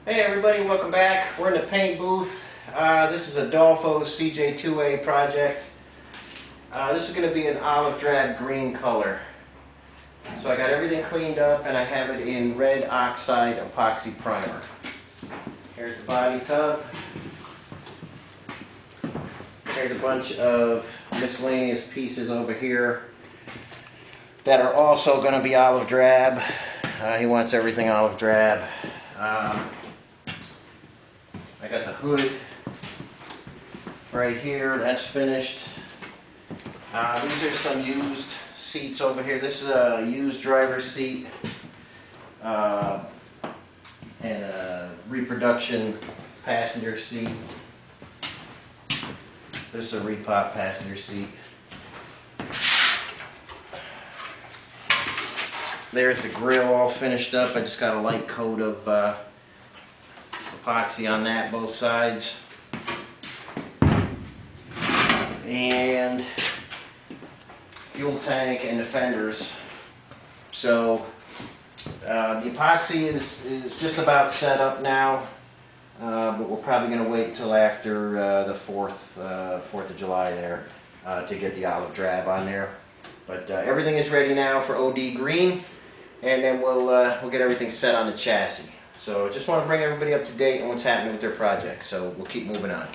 Hey everybody, welcome back. We're in the paint booth. This is Adolpho's CJ3B project. This is going to be an olive drab green color. So I got everything cleaned up and I have it in red oxide epoxy primer. Here's the body tub. There's a bunch of miscellaneous pieces over here that are also going to be olive drab. He wants everything olive drab. I got the hood right here, that's finished. These are some used seats over here. This is a used driver's seat and a reproduction passenger seat. This is a repop passenger seat. There's the grill all finished up. I just got a light coat of epoxy on that, both sides. And fuel tank and the fenders. So the epoxy is just about set up now, but we're probably going to wait until after the 4th of July there to get the olive drab on there. But everything is ready now for OD green, and then we'll get everything set on the chassis. So just want to bring everybody up to date on what's happening with their project. So we'll keep moving on.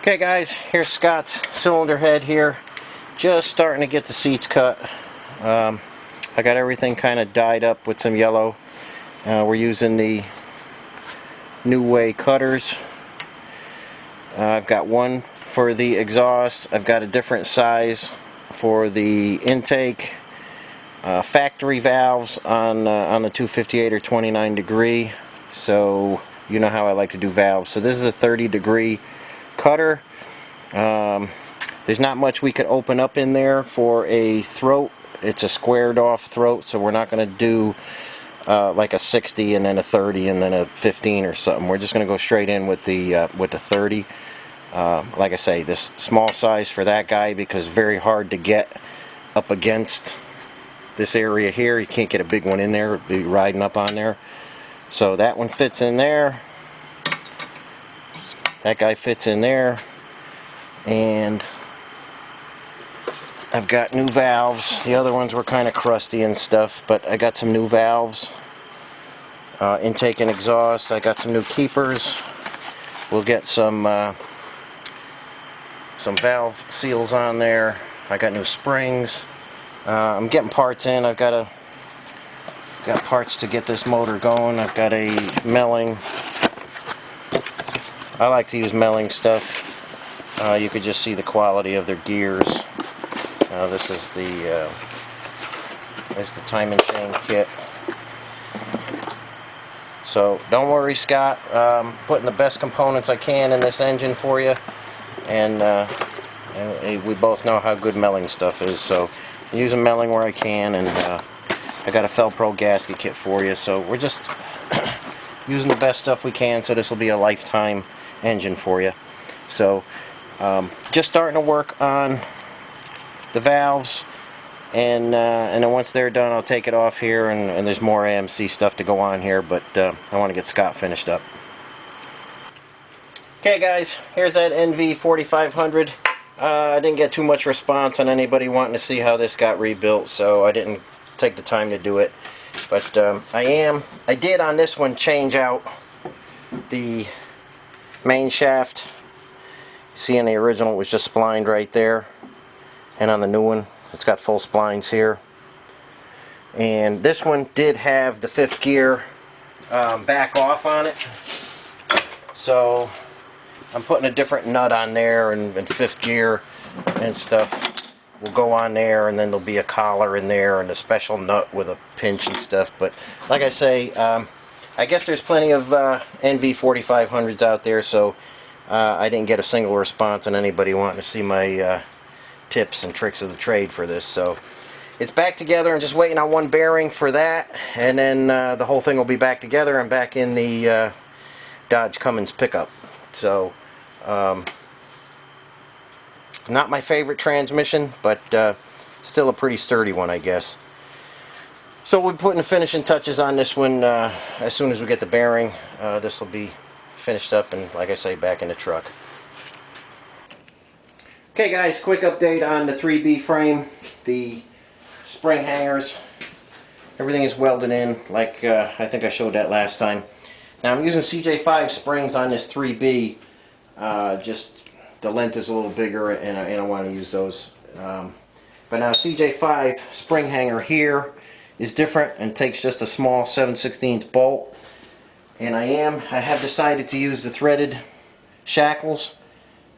Okay guys, here's Scott's cylinder head here. Just starting to get the seats cut. I got everything kind of dyed up with some yellow. We're using the New Way cutters. I've got one for the exhaust. I've got a different size for the intake. Factory valves on the 258 or 29 degree. So you know how I like to do valves. So this is a 30-degree cutter. There's not much we could open up in there for a throat. It's a squared off throat, so we're not going to do like a 60 and then a 30 and then a 15 or something. We're just going to go straight in with the 30. Like I say, this small size for that guy because it's very hard to get up against this area here. You can't get a big one in there. It'd be riding up on there. So that one fits in there. That guy fits in there. And I've got new valves. The other ones were kind of crusty and stuff, but I got some new valves. Intake and exhaust. I got some new keepers. We'll get some valve seals on there. I got new springs. I'm getting parts in. I've got parts to get this motor going. I've got a milling. I like to use milling stuff. You could just see the quality of their gears. This is the time and chain kit. So don't worry, Scott. Putting the best components I can in this engine for you, and we both know how good milling stuff is. So using milling where I can, and I got a Felpro gasket kit for you. So we're just using the best stuff we can. So this will be a lifetime engine for you. So just starting to work on the valves, and then once they're done, I'll take it off here, and there's more AMC stuff to go on here, but I want to get Scott finished up. Okay guys, here's that NV 4500. I didn't get too much response on anybody wanting to see how this got rebuilt, so I didn't take the time to do it. But I did on this one change out the main shaft. See, in the original it was just splined right there, and on the new one it's got full splines here. And this one did have the 5th gear back off on it, so I'm putting a different nut on there, and 5th gear and stuff will go on there, and then there'll be a collar in there and a special nut with a pinch and stuff. But like I say, I guess there's plenty of NV 4500s out there, so I didn't get a single response on anybody wanting to see my tips and tricks of the trade for this. So it's back together and just waiting on one bearing for that, and then the whole thing will be back together and back in the Dodge Cummins pickup. So not my favorite transmission, but still a pretty sturdy one, I guess. So we're putting the finishing touches on this one as soon as we get the bearing. This will be finished up and, like I say, back in the truck. Okay guys, quick update on the 3B frame. The spring hangers, everything is welded in like I think I showed that last time. Now I'm using CJ5 springs on this 3B. Just the length is a little bigger and I want to use those. But now CJ5 spring hanger here is different and takes just a small 7/16 bolt. And I have decided to use the threaded shackles,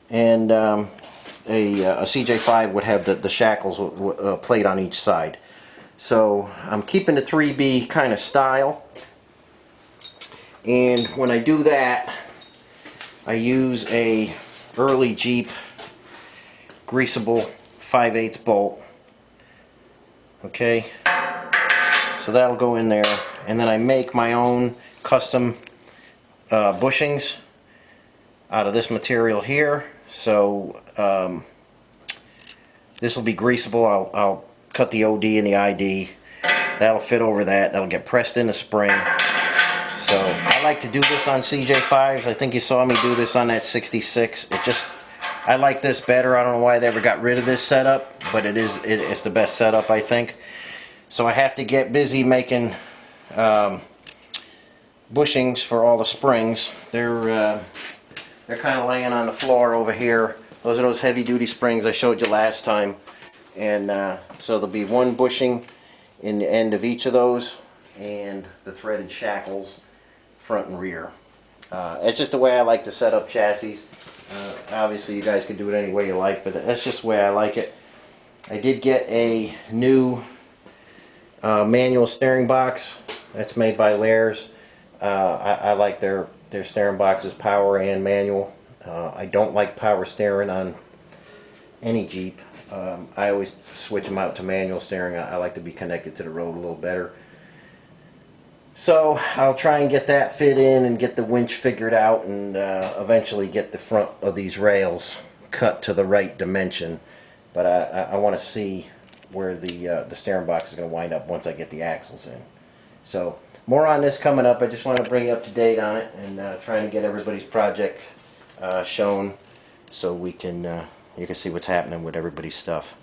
and a CJ5 would have the shackles plate on each side. So I'm keeping the 3B kind of style, and when I do that I use a early Jeep greasable 5/8 bolt. Okay, so that'll go in there, and then I make my own custom bushings out of this material here. So this will be greasable. I'll cut the OD and the ID. That'll fit over that. That'll get pressed in the spring. So I like to do this on CJ5s. I think you saw me do this on that 66. I like this better. I don't know why they ever got rid of this setup, but it's the best setup, I think. So I have to get busy making bushings for all the springs. They're kind of laying on the floor over here. Those are those heavy-duty springs I showed you last time, and so there'll be one bushing in the end of each of those, and the threaded shackles front and rear. It's just the way I like to set up chassis. Obviously you guys can do it any way you like, but that's just the way I like it. I did get a new manual steering box that's made by Lair's. I like their steering boxes, power and manual. I don't like power steering on any Jeep. I always switch them out to manual steering. I like to be connected to the road a little better. So I'll try and get that fit in and get the winch figured out, and eventually get the front of these rails cut to the right dimension. But I want to see where the steering box is going to wind up once I get the axles in. So more on this coming up. I just want to bring you up to date on it, and trying to get everybody's project shown so we can you can see what's happening with everybody's stuff.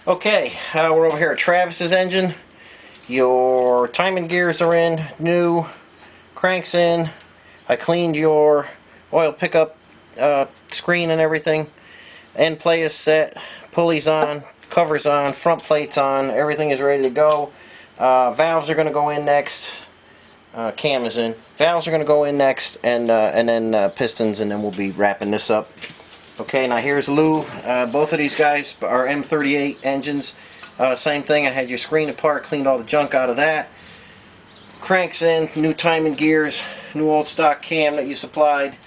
Okay, we're over here at Travis's engine. Your timing gears are in, new, cranks in. I cleaned your oil pickup screen and everything. End plate is set, pulleys on, covers on, front plates on, everything is ready to go. Valves are going to go in next. Cam is in. Valves are going to go in next, and then pistons, and then we'll be wrapping this up. Okay, now here's Lou. Both of these guys are M38 engines. Same thing, I had your screen apart, cleaned all the junk out of that. Cranks in, new timing gears, new old stock cam that you supplied,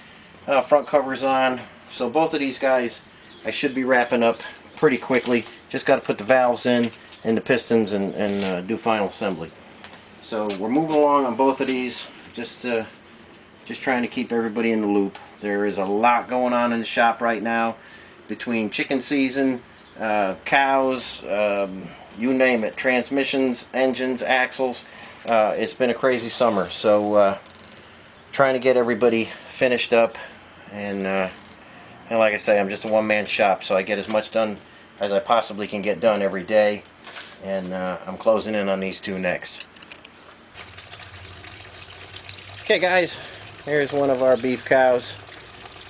front covers on. So both of these guys I should be wrapping up pretty quickly. Just got to put the valves in and the pistons and do final assembly. So we're moving along on both of these, just trying to keep everybody in the loop. There is a lot going on in the shop right now, between chicken season, cows, you name it, transmissions, engines, axles. It's been a crazy summer, so trying to get everybody finished up, and like I say, I'm just a one-man shop, so I get as much done as I possibly can get done every day, and I'm closing in on these two next. Okay guys, here's one of our beef cows.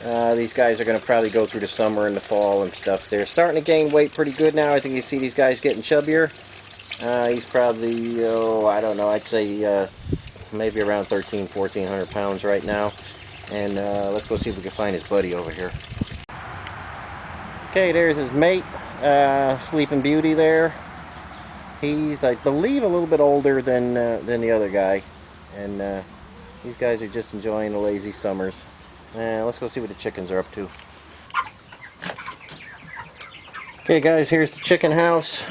These guys are going to probably go through the summer and the fall and stuff. They're starting to gain weight pretty good now. I think you see these guys getting chubbier. He's probably, I don't know, I'd say maybe around 1,400 pounds right now. And let's go see if we can find his buddy over here. Okay, there's his mate, Sleeping Beauty there. He's, I believe, a little bit older than the other guy. And these guys are just enjoying the lazy summers. Let's go see what the chickens are up to. Okay guys, here's the chicken house.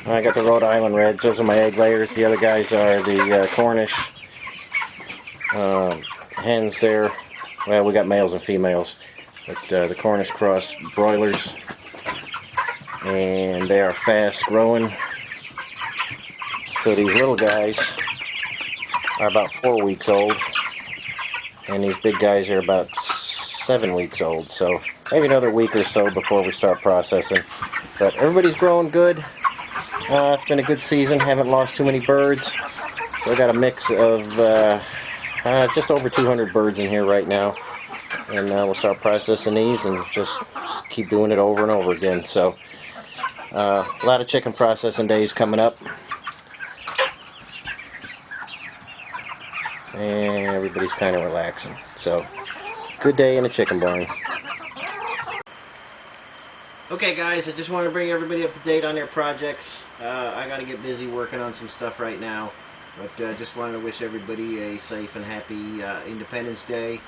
I got the Rhode Island Reds. Those are my egg layers. The other guys are the Cornish hens there. Well, we got males and females, but the Cornish cross broilers. and they are fast growing. So these little guys are about 4 weeks old, and these big guys are about 7 weeks old. So maybe another week or so before we start processing. But everybody's growing good. It's been a good season. Haven't lost too many birds. So I got a mix of just over 200 birds in here right now, and we'll start processing these and just keep doing it over and over again. So a lot of chicken processing days coming up, and everybody's kind of relaxing. So good day in the chicken barn. Okay guys, I just want to bring everybody up to date on their projects. I got to get busy working on some stuff right now, but just wanted to wish everybody a safe and happy Independence Day.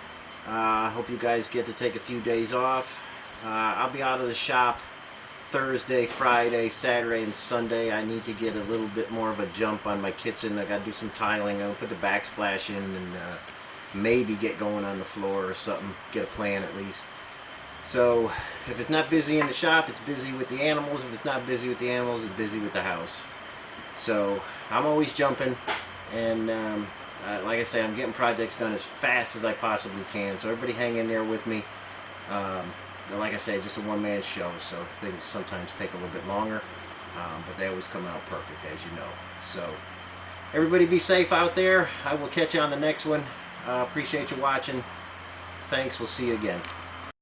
I hope you guys get to take a few days off. I'll be out of the shop Thursday, Friday, Saturday, and Sunday. I need to get a little bit more of a jump on my kitchen. I got to do some tiling. I'm going to put the backsplash in and maybe get going on the floor or something. Get a plan at least. So if it's not busy in the shop, it's busy with the animals. If it's not busy with the animals, it's busy with the house. So I'm always jumping, and like I say, I'm getting projects done as fast as I possibly can. So everybody hang in there with me. Like I say, just a one-man show, so things sometimes take a little bit longer, but they always come out perfect, as you know. So everybody be safe out there. I will catch you on the next one. Appreciate you watching. Thanks. We'll see you again.